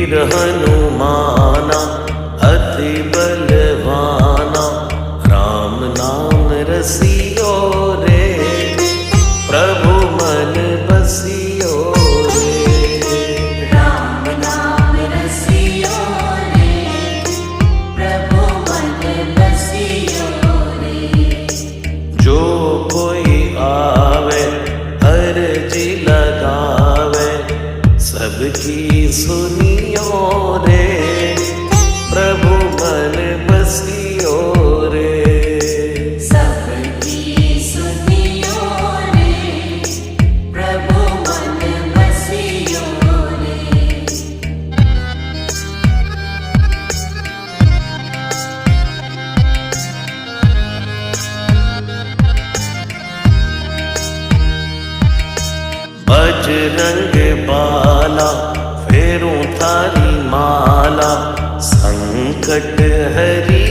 वीर हनुमाना अति बलवाना, राम नाम रसियो रे, प्रभु मन बसियो रे। राम नाम रसियो रे, प्रभु मन बसियो रे। जो कोई आवे अर्जी लगावे, सबकी सुनियो रे, प्रभु मन बसियो रे। सबकी सुनियो रे, प्रभु मन बसियो रे। बजरंग बाला फेरूं थारी माला, संकट हरी